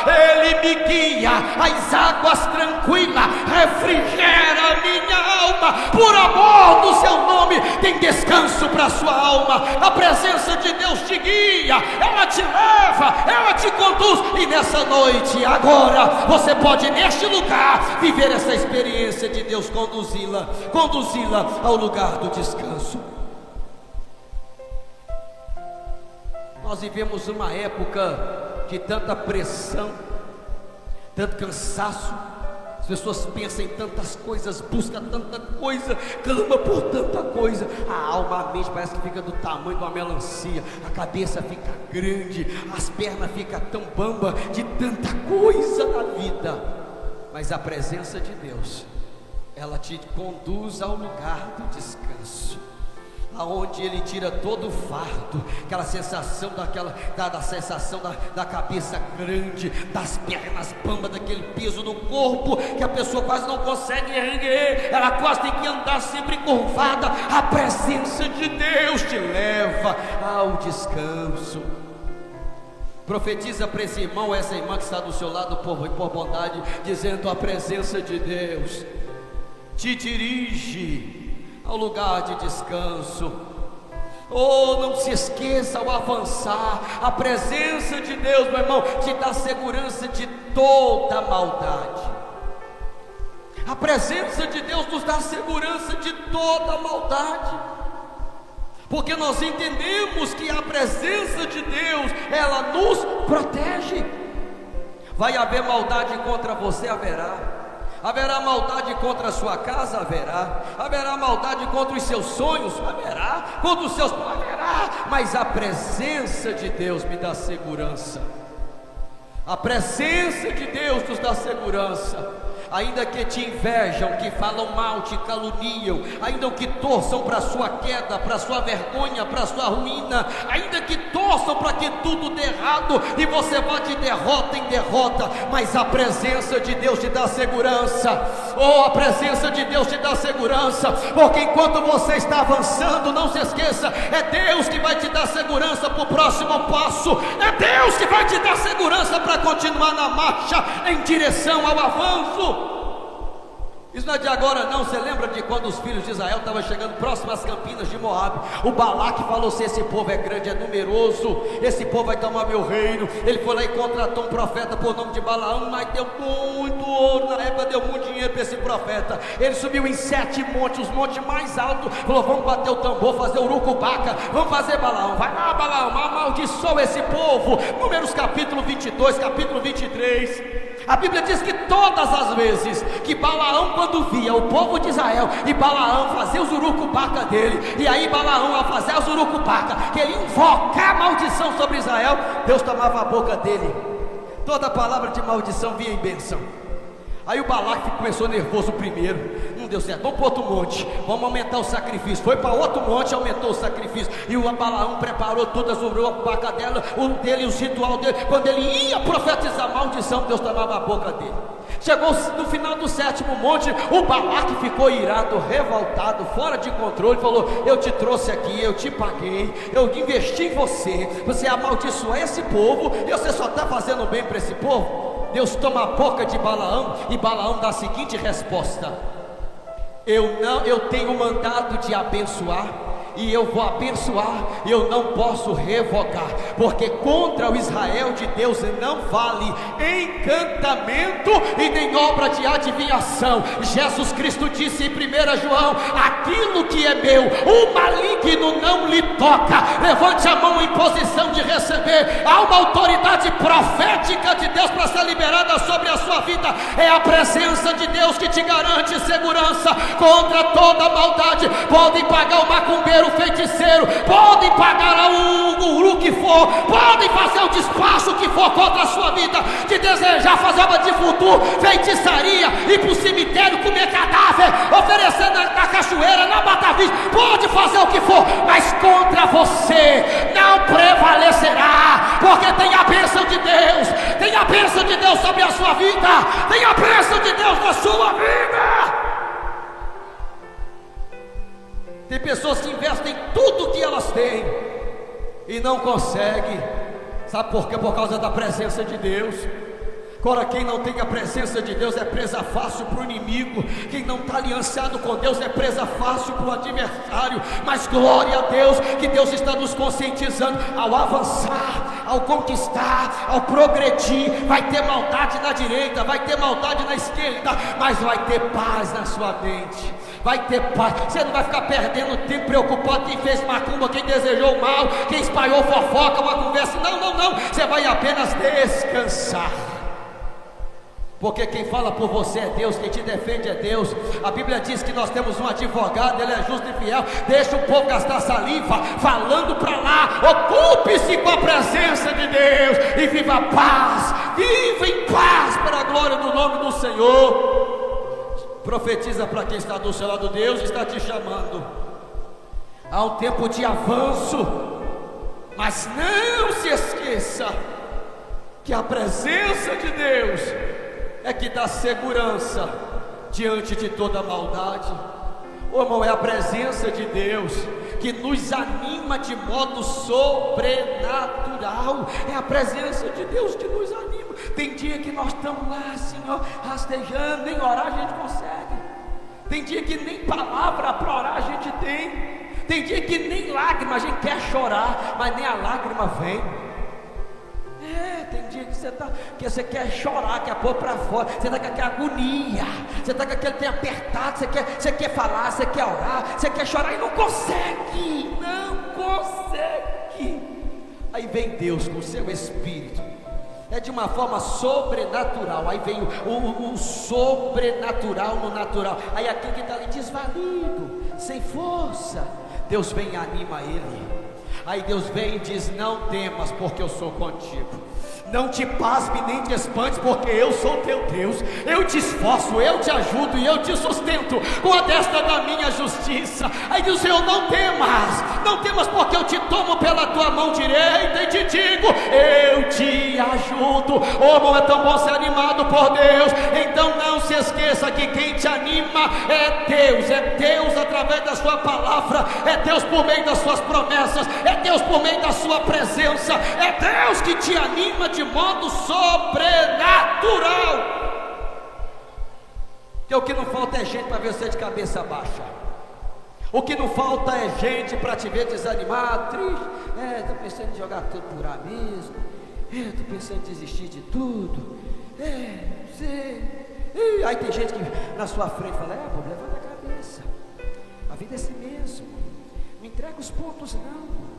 Ele me guia às águas tranquilas, refrigera a minha alma. Por amor do seu nome, tem descanso para a sua alma. A presença de Deus te guia, ela te leva, ela te conduz. E nessa noite, agora, você pode neste lugar viver essa experiência de Deus, conduzi-la ao lugar do descanso. Nós vivemos uma época de tanta pressão, tanto cansaço. As pessoas pensam em tantas coisas, buscam tanta coisa, clamam por tanta coisa. A alma, a mente parece que fica do tamanho de uma melancia, a cabeça fica grande, as pernas ficam tão bamba de tanta coisa na vida. Mas a presença de Deus, ela te conduz ao lugar do descanso, aonde Ele tira todo o fardo, aquela sensação da sensação da cabeça grande, das pernas bambas, daquele peso no corpo, que a pessoa quase não consegue erguer, ela quase tem que andar sempre curvada. A presença de Deus te leva ao descanso. Profetiza para esse irmão, essa irmã que está do seu lado por bondade, dizendo: a presença de Deus te dirige ao lugar de descanso. Oh, não se esqueça, ao avançar, a presença de Deus, meu irmão, te dá segurança de toda maldade. A presença de Deus nos dá segurança de toda maldade, porque nós entendemos que a presença de Deus, ela nos protege. Vai haver maldade contra você? Haverá maldade contra a sua casa? Haverá maldade contra os seus sonhos? Contra os seus... haverá. Mas a presença de Deus me dá segurança. A presença de Deus nos dá segurança. Ainda que te invejam, que falam mal, te caluniam, ainda que torçam para a sua queda, para a sua vergonha, para a sua ruína, ainda que torçam para que tudo dê errado e você vá de derrota em derrota, mas a presença de Deus te dá segurança. Oh, a presença de Deus te dá segurança, porque enquanto você está avançando, não se esqueça, é Deus que vai te dar segurança para o próximo passo, é Deus que vai te dar segurança para continuar na marcha em direção ao avanço. Isso não é de agora não. Você lembra de quando os filhos de Israel estavam chegando próximo às campinas de Moabe? O Balaque falou assim: esse povo é grande, é numeroso, esse povo vai tomar meu reino. Ele foi lá e contratou um profeta por nome de Balaão, mas deu muito ouro, na época deu muito dinheiro para esse profeta. Ele subiu em 7 montes, os montes mais altos, falou: vamos bater o tambor, fazer o urucubaca, vamos fazer Balaão. Vai lá, Balaão, amaldiçoa esse povo. Números capítulo 22, capítulo 23. A Bíblia diz que todas as vezes que Balaão, quando via o povo de Israel e Balaão fazia os urucubaca dele, e aí Balaão a fazer os urucubaca, que ele invocar maldição sobre Israel, Deus tomava a boca dele, toda palavra de maldição vinha em bênção. Aí o Balaque começou nervoso primeiro, não deu certo, vamos para outro monte, vamos aumentar o sacrifício. Foi para outro monte, aumentou o sacrifício, e o Balaão preparou todas as urucubaca dele, o ritual dele. Quando ele ia profetizar maldição, Deus tomava a boca dele. Chegou no final do 7º monte, o Balaque ficou irado, revoltado, fora de controle, falou: eu te trouxe aqui, eu te paguei, eu investi em você, você amaldiçoou esse povo, e você só está fazendo bem para esse povo. Deus toma a boca de Balaão, e Balaão dá a seguinte resposta: eu tenho mandado de abençoar, e eu vou abençoar, eu não posso revogar, porque contra o Israel de Deus não vale encantamento e nem obra de adivinhação. Jesus Cristo disse em 1 João: aquilo que é meu, o maligno não lhe toca. Levante a mão em posição de receber. Há uma autoridade profética de Deus para ser liberada sobre a sua vida. É a presença de Deus que te garante segurança contra toda maldade. Podem pagar o macumbeiro, o feiticeiro, podem pagar o guru que for, podem fazer o despacho que for contra a sua vida, de desejar fazer obra de voodoo, feitiçaria, ir para o cemitério, comer cadáver, oferecer na cachoeira, na Mata Virgem, pode fazer o que for, mas contra você não prevalecerá, porque tem a bênção de Deus, tem a bênção de Deus sobre a sua vida, tem a bênção de Deus na sua vida. Tem pessoas que investem tudo que elas têm e não conseguem, sabe por quê? Por causa da presença de Deus. Agora, quem não tem a presença de Deus é presa fácil para o inimigo. Quem não está aliançado com Deus é presa fácil para o adversário. Mas glória a Deus, que Deus está nos conscientizando. Ao avançar, ao conquistar, ao progredir, vai ter maldade na direita, vai ter maldade na esquerda, mas vai ter paz na sua mente, vai ter paz. Você não vai ficar perdendo tempo preocupado quem fez macumba, quem desejou mal, quem espalhou fofoca, uma conversa. Não, você vai apenas descansar, porque quem fala por você é Deus, quem te defende é Deus. A Bíblia diz que nós temos um advogado, ele é justo e fiel. Deixa o povo gastar saliva falando para lá. Ocupe-se com a presença de Deus e viva a paz, viva em paz para a glória do nome do Senhor. Profetiza para quem está do seu lado: Deus está te chamando. Há um tempo de avanço, mas não se esqueça que a presença de Deus é que dá segurança diante de toda maldade. Oh, irmão, é a presença de Deus que nos anima de modo sobrenatural. É a presença de Deus que nos anima. Tem dia que nós estamos lá assim, ó, rastejando, nem orar a gente consegue. Tem dia que nem palavra para orar a gente tem. Tem dia que nem lágrima, a gente quer chorar, mas nem a lágrima vem. Tem dia que você quer chorar, quer pôr para fora, você está com aquela agonia, você está com aquele tempo apertado, você quer falar, você quer orar, você quer chorar e não consegue, Aí vem Deus com o seu Espírito, é de uma forma sobrenatural. Aí vem o sobrenatural no natural. Aí aquele que está ali desvalido, sem força, Deus vem e anima ele. Aí Deus vem e diz: não temas, porque eu sou contigo. Não te pasme nem te espantes, porque eu sou teu Deus. Eu te esforço, eu te ajudo e eu te sustento com a destra da minha justiça. Aí diz o Senhor: não temas, porque eu te tomo pela tua mão direita e te digo: eu te ajudo. Oh, irmão, é tão bom ser animado por Deus. Então não se esqueça que quem te anima é Deus através da sua palavra, é Deus por meio das suas promessas, é Deus por meio da sua presença, é Deus que te anima de modo sobrenatural. Porque o que não falta é gente para ver você de cabeça baixa. O que não falta é gente para te ver desanimado, triste. Estou pensando em jogar tudo por aí mesmo. Estou pensando em desistir de tudo. Não sei. Aí tem gente que na sua frente fala: pô, levanta a cabeça. A vida é assim mesmo. Não entrega os pontos não.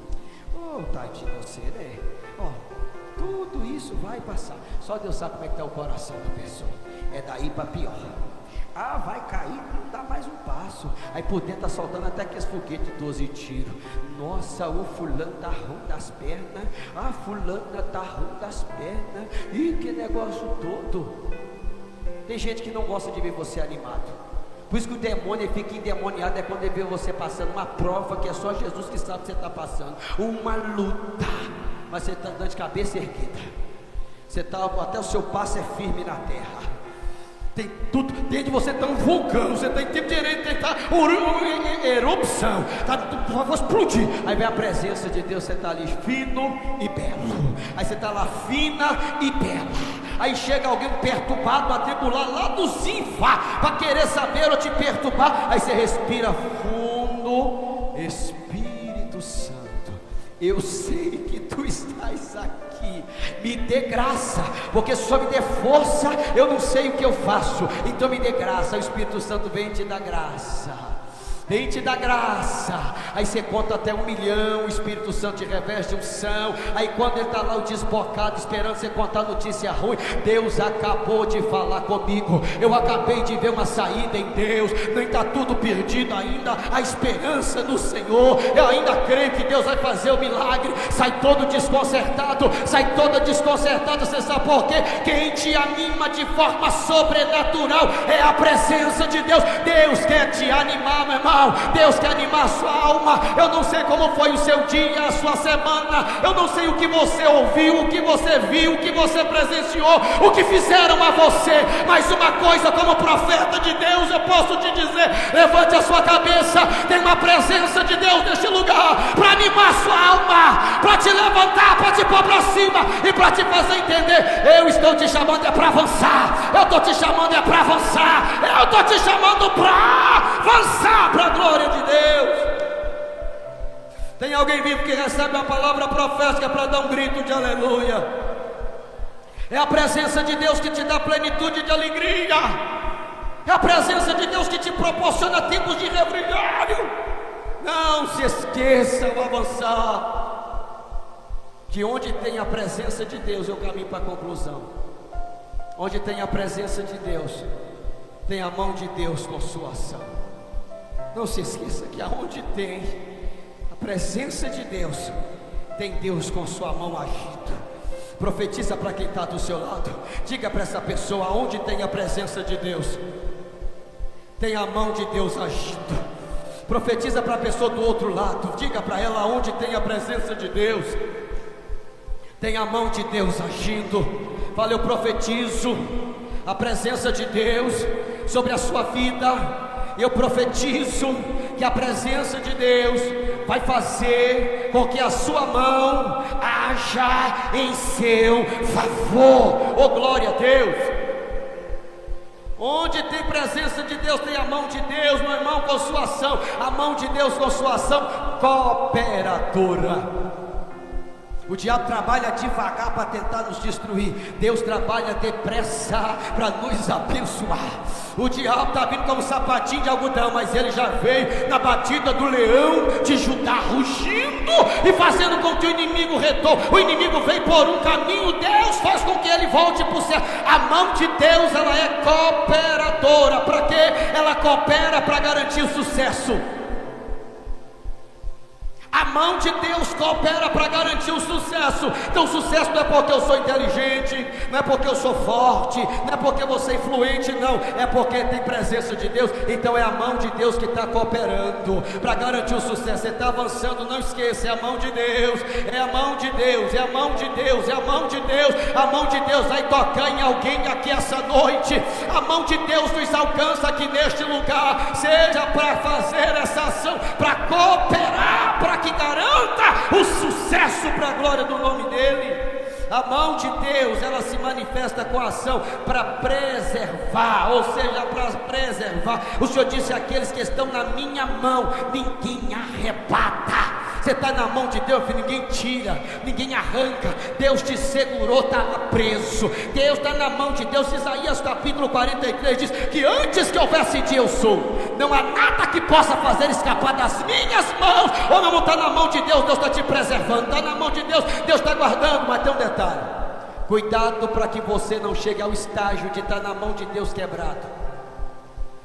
Tadinho de você, né? Tudo isso vai passar. Só Deus sabe como é que está o coração da pessoa. É daí para pior. Vai cair, não dá mais um passo. Aí por dentro está soltando até aqueles foguetes de 12 tiros. Nossa, o fulano está ruim das pernas. A fulana está ruim das pernas. Ih, que negócio todo. Tem gente que não gosta de ver você animado. Por isso que o demônio fica endemoniado, é quando ele vê você passando uma prova que é só Jesus que sabe que você está passando. Uma luta. Mas você está andando de cabeça erguida. Você está, até o seu passo é firme na terra. Tem tudo, dentro de você está um vulcão. Você tem tempo direito de estar erupção. Vou explodir. Aí vem a presença de Deus. Você está ali fino e belo. Aí você está lá fina e bela. Aí chega alguém perturbado, atribular lá do Ziva, para querer saber ou te perturbar. Aí você respira fundo, expira. eu sei que tu estás aqui, me dê graça, porque se só me der força, eu não sei o que eu faço, então me dê graça. O Espírito Santo vem te dar graça, vem te dar graça. Aí você conta até 1 milhão, o Espírito Santo te reveste de unção. Aí quando ele está lá o desbocado, esperando você contar notícia ruim, Deus acabou de falar comigo, eu acabei de ver uma saída em Deus, nem está tudo perdido ainda, a esperança no Senhor, eu ainda creio que Deus vai fazer o milagre. Sai todo desconcertado, sai toda desconcertada, você sabe por quê? Quem te anima de forma sobrenatural é a presença de Deus. Deus quer te animar, meu irmão, Deus quer animar a sua alma. Eu não sei como foi o seu dia, a sua semana, eu não sei o que você ouviu, o que você viu, o que você presenciou, o que fizeram a você, mas uma coisa, como profeta de Deus, eu posso te dizer: levante a sua cabeça, tem uma presença de Deus neste lugar, para animar a sua alma, para te levantar, para te pôr para cima e para te fazer entender: eu estou te chamando é para avançar, eu estou te chamando é para avançar, eu estou te chamando para avançar, para a glória de Deus. Tem alguém vivo que recebe uma palavra profética para dar um grito de aleluia? É a presença de Deus que te dá plenitude de alegria, é a presença de Deus que te proporciona tempos de refrigério. Não se esqueça ao avançar, que onde tem a presença de Deus, eu caminho para a conclusão, onde tem a presença de Deus, tem a mão de Deus com sua ação. Não se esqueça que aonde tem a presença de Deus, tem Deus com sua mão agindo. Profetiza para quem está do seu lado, diga para essa pessoa: onde tem a presença de Deus, tem a mão de Deus agindo. Profetiza para a pessoa do outro lado, diga para ela: onde tem a presença de Deus, tem a mão de Deus agindo. Fala: eu profetizo a presença de Deus sobre a sua vida. Eu profetizo que a presença de Deus vai fazer com que a sua mão haja em seu favor. Oh, glória a Deus! Onde tem presença de Deus, tem a mão de Deus, meu irmão, com sua ação. A mão de Deus com sua ação cooperadora. O diabo trabalha devagar para tentar nos destruir, Deus trabalha depressa para nos abençoar. O diabo está vindo como sapatinho de algodão, mas ele já veio na batida do leão de Judá, rugindo e fazendo com que o inimigo retorne. O inimigo vem por um caminho, Deus faz com que ele volte para o céu. A mão de Deus, ela é cooperadora. Para quê? Ela coopera para garantir o sucesso. A mão de Deus coopera para garantir o sucesso. Então o sucesso não é porque eu sou inteligente, não é porque eu sou forte, não é porque você é influente, não, é porque tem presença de Deus. Então é a mão de Deus que está cooperando para garantir o sucesso. Você está avançando, não esqueça, é a mão de Deus, é a mão de Deus, é a mão de Deus, é a mão de Deus. A mão de Deus vai tocar em alguém aqui essa noite. A mão de Deus nos alcança aqui neste lugar, seja para fazer essa ação, para cooperar, para que garanta o sucesso para a glória do nome dele. A mão de Deus, ela se manifesta com a ação para preservar, ou seja, para preservar. O Senhor disse: aqueles que estão na minha mão, ninguém arrebata. Você está na mão de Deus, ninguém tira, ninguém arranca. Deus te segurou, está preso. Deus está na mão de Deus. Isaías capítulo 43 diz que antes que houvesse dia eu sou. Não há nada que possa fazer escapar das minhas mãos. Ou não está na mão de Deus, Deus está te preservando. Está na mão de Deus, Deus está guardando. Mas tem um detalhe: cuidado para que você não chegue ao estágio de estar na mão de Deus quebrado.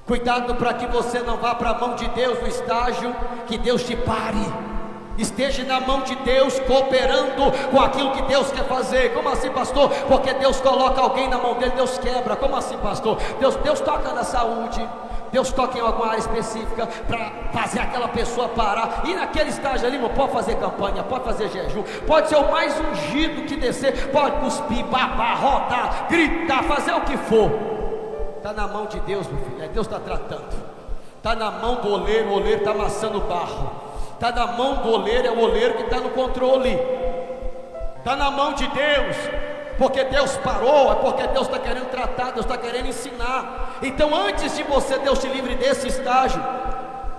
Cuidado para que você não vá para a mão de Deus no estágio que Deus te pare. Esteja na mão de Deus, cooperando com aquilo que Deus quer fazer. Como assim, pastor? Porque Deus coloca alguém na mão dele, Deus quebra. Como assim, pastor? Deus toca na saúde, Deus toca em alguma área específica para fazer aquela pessoa parar. E naquele estágio ali, irmão, pode fazer campanha, pode fazer jejum, pode ser o mais ungido que descer, pode cuspir, babar, rodar, gritar, fazer o que for. Está na mão de Deus, meu filho. Deus está tratando. Está na mão do oleiro, o oleiro está amassando barro. Está na mão do oleiro, é o oleiro que está no controle. Está na mão de Deus, porque Deus parou, é porque Deus está querendo tratar, Deus está querendo ensinar. Então antes de você, Deus te livre desse estágio,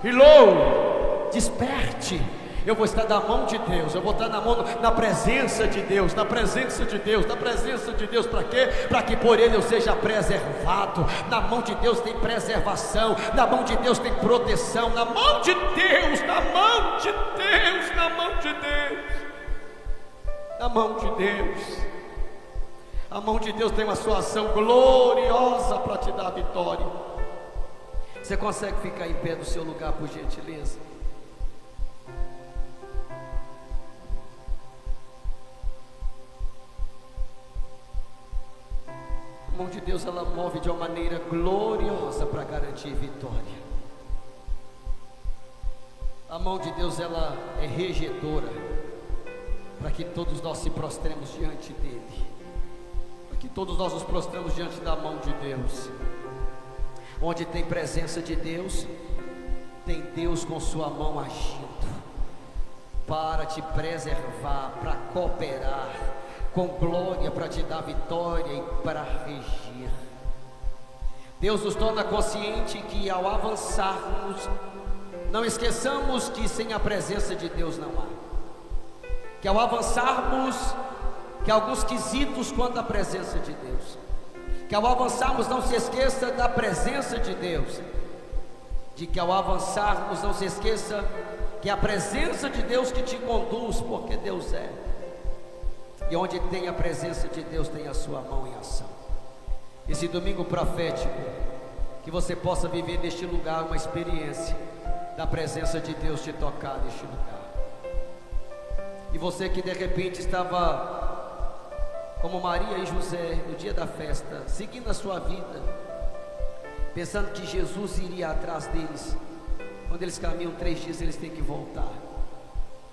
hello, desperte, eu vou estar na mão de Deus, eu vou estar na presença de Deus, na presença de Deus, na presença de Deus. Para quê? Para que por Ele eu seja preservado. Na mão de Deus tem preservação, na mão de Deus tem proteção, na mão de Deus, na mão de Deus, na mão de Deus, na mão de Deus. A mão de Deus tem uma sua ação gloriosa para te dar a vitória. Você consegue ficar em pé no seu lugar, por gentileza? A mão de Deus, ela move de uma maneira gloriosa para garantir vitória. A mão de Deus, ela é regedora para que todos nós se prostremos diante dele, para que todos nós nos prostremos diante da mão de Deus. Onde tem presença de Deus, tem Deus com sua mão agindo para te preservar, para cooperar com glória, para te dar vitória e para regir. Deus nos torna consciente que ao avançarmos, não esqueçamos que sem a presença de Deus não há. Que ao avançarmos, que alguns quesitos quanto à presença de Deus, que ao avançarmos não se esqueça da presença de Deus, de que ao avançarmos não se esqueça que é a presença de Deus que te conduz, porque Deus é, e onde tem a presença de Deus tem a sua mão em ação. Esse domingo profético, que você possa viver neste lugar uma experiência da presença de Deus te tocar neste lugar. E você que de repente estava como Maria e José no dia da festa, seguindo a sua vida, pensando que Jesus iria atrás deles. Quando eles caminham 3 dias, eles têm que voltar,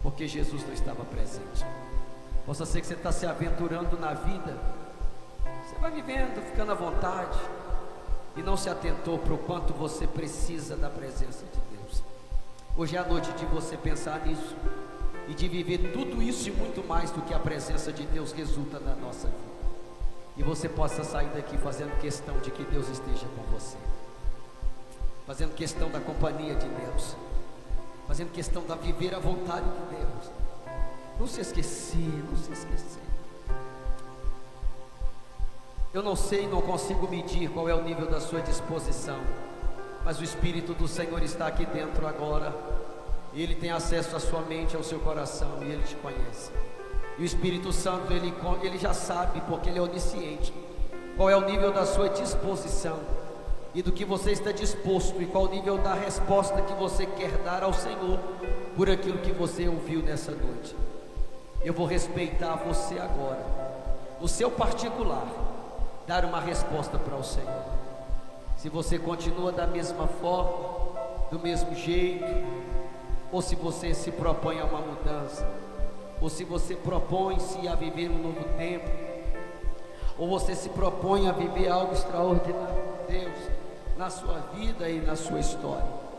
porque Jesus não estava presente. Possa ser que você está se aventurando na vida, você vai vivendo, ficando à vontade, e não se atentou para o quanto você precisa da presença de Deus. Hoje é a noite de você pensar nisso, e de viver tudo isso e muito mais do que a presença de Deus resulta na nossa vida. E você possa sair daqui fazendo questão de que Deus esteja com você, fazendo questão da companhia de Deus, fazendo questão de viver a vontade de Deus. Não se esquecer, não se esquecer. Eu não sei, não consigo medir qual é o nível da sua disposição, mas o Espírito do Senhor está aqui dentro agora. Ele tem acesso à sua mente, ao seu coração, e Ele te conhece. E o Espírito Santo, Ele já sabe, porque Ele é onisciente, qual é o nível da sua disposição, e do que você está disposto, e qual o nível da resposta que você quer dar ao Senhor, por aquilo que você ouviu nessa noite. Eu vou respeitar você agora, o seu particular, dar uma resposta para o Senhor. Se você continua da mesma forma, do mesmo jeito, ou se você se propõe a uma mudança, ou se você propõe-se a viver um novo tempo, ou você se propõe a viver algo extraordinário de Deus na sua vida e na sua história.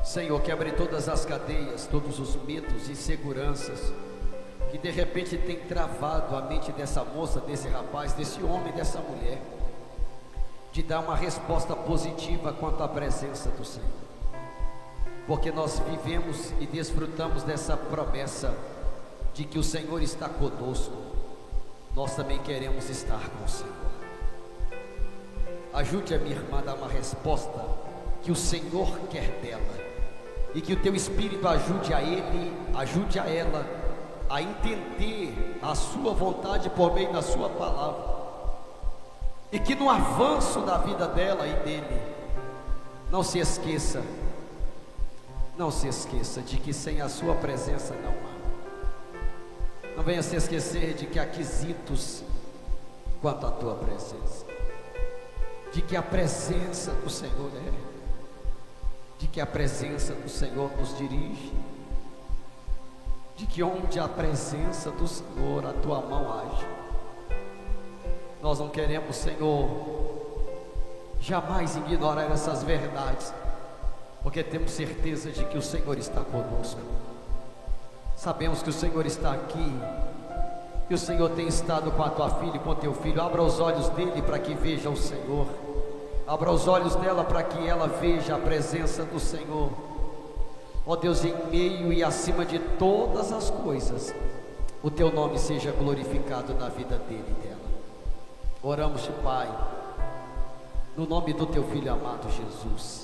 Senhor, quebre todas as cadeias, todos os medos e inseguranças que de repente tem travado a mente dessa moça, desse rapaz, desse homem, dessa mulher, de dar uma resposta positiva quanto à presença do Senhor, porque nós vivemos e desfrutamos dessa promessa de que o Senhor está conosco. Nós também queremos estar com o Senhor. Ajude a minha irmã a dar uma resposta que o Senhor quer dela, e que o teu Espírito ajude a ele, ajude a ela a entender a sua vontade por meio da sua palavra, e que no avanço da vida dela e dele, não se esqueça de que sem a sua presença não há. Não venha se esquecer de que há quesitos quanto à tua presença, de que a presença do Senhor de que a presença do Senhor nos dirige, de que onde a presença do Senhor, a tua mão age. Nós não queremos, Senhor, jamais ignorar essas verdades, porque temos certeza de que o Senhor está conosco. Sabemos que o Senhor está aqui, que o Senhor tem estado com a tua filha e com o teu filho. Abra os olhos dele para que veja o Senhor, abra os olhos dela para que ela veja a presença do Senhor. Ó Deus, em meio e acima de todas as coisas, o teu nome seja glorificado na vida dele e dela. Oramos-te, Pai, no nome do teu filho amado Jesus.